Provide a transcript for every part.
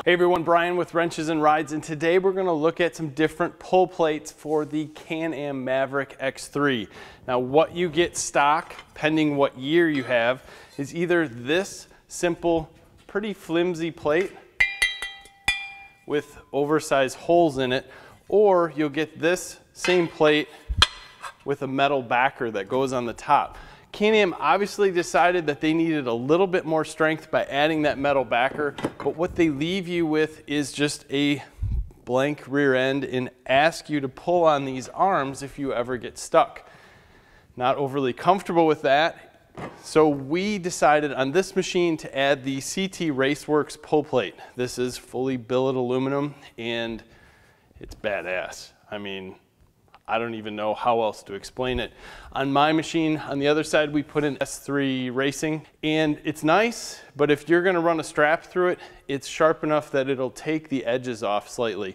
Hey everyone, Brian with Wrenches and Rides, and today we're going to look at some different pull plates for the Can-am Maverick X3. Now what you get stock, pending what year you have, is either this simple, pretty flimsy plate with oversized holes in it, or you'll get this same plate with a metal backer that goes on the top. Can-am obviously decided that they needed a little bit more strength by adding that metal backer, but what they leave you with is just a blank rear end and ask you to pull on these arms if you ever get stuck. Not overly comfortable with that, so we decided on this machine to add the CT Race Worx pull plate. This is fully billet aluminum and it's badass. I mean, I don't even know how else to explain it. On my machine, on the other side, we put in S3 Racing, and it's nice, but if you're gonna run a strap through it, it's sharp enough that it'll take the edges off slightly.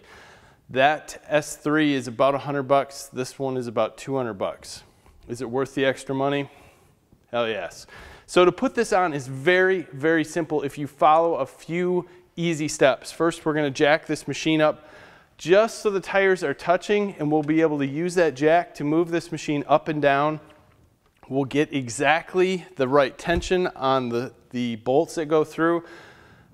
That S3 is about $100, this one is about $200. Is it worth the extra money? Hell yes. So to put this on is very, very simple if you follow a few easy steps. First, we're gonna jack this machine up just so the tires are touching, and we'll be able to use that jack to move this machine up and down. We'll get exactly the right tension on the bolts that go through.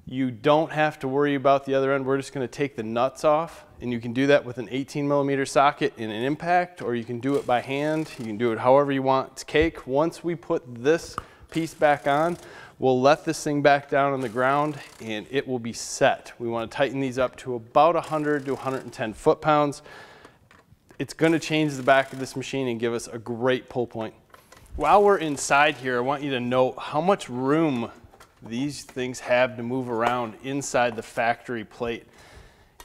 You don't have to worry about the other end. We're just going to take the nuts off, and you can do that with an 18mm socket in an impact, or you can do it by hand. You can do it however you want. It's cake. Once we put this piece back on, we'll let this thing back down on the ground and it will be set. We want to tighten these up to about 100 to 110 foot-pounds. It's going to change the back of this machine and give us a great pull point. While we're inside here, I want you to note how much room these things have to move around inside the factory plate.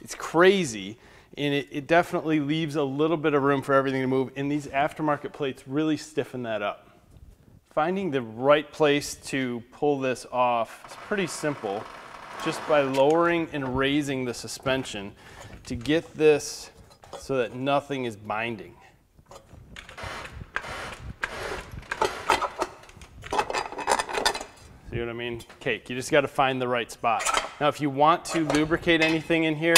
It's crazy, and it definitely leaves a little bit of room for everything to move, and these aftermarket plates really stiffen that up. Finding the right place to pull this off is pretty simple, just by lowering and raising the suspension to get this so that nothing is binding. See what I mean? Cake. You just got to find the right spot. Now if you want to lubricate anything in here,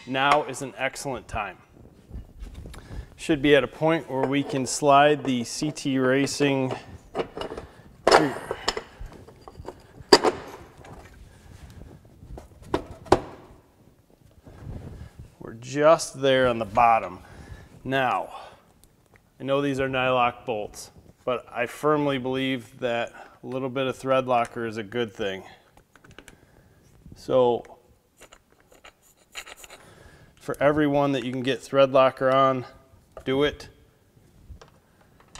now is an excellent time. Should be at a point where we can slide the CT Racing We're just there on the bottom. Now, I know these are nylock bolts, but I firmly believe that a little bit of thread locker is a good thing. So, for everyone that you can get thread locker on, do it.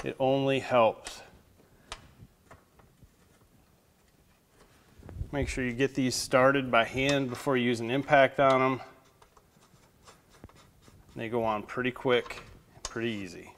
It only helps. Make sure you get these started by hand before you use an impact on them. They go on pretty quick, pretty easy.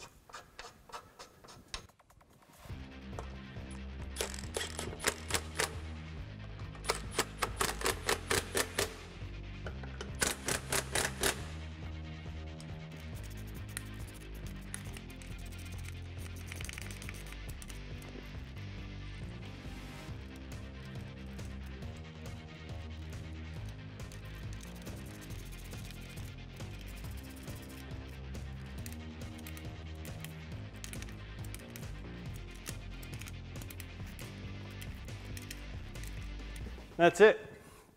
That's it.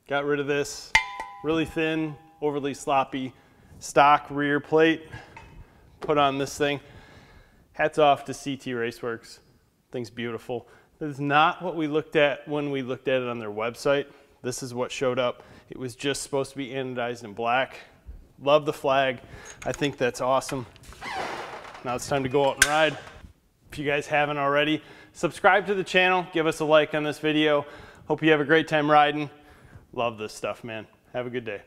Got rid of this really thin, overly sloppy stock rear plate. Put on this thing. Hats off to CT Race Worx. Thing's beautiful. This is not what we looked at when we looked at it on their website. This is what showed up. It was just supposed to be anodized in black. Love the flag. I think that's awesome. Now it's time to go out and ride. If you guys haven't already, subscribe to the channel. Give us a like on this video. Hope you have a great time riding. Love this stuff, man. Have a good day.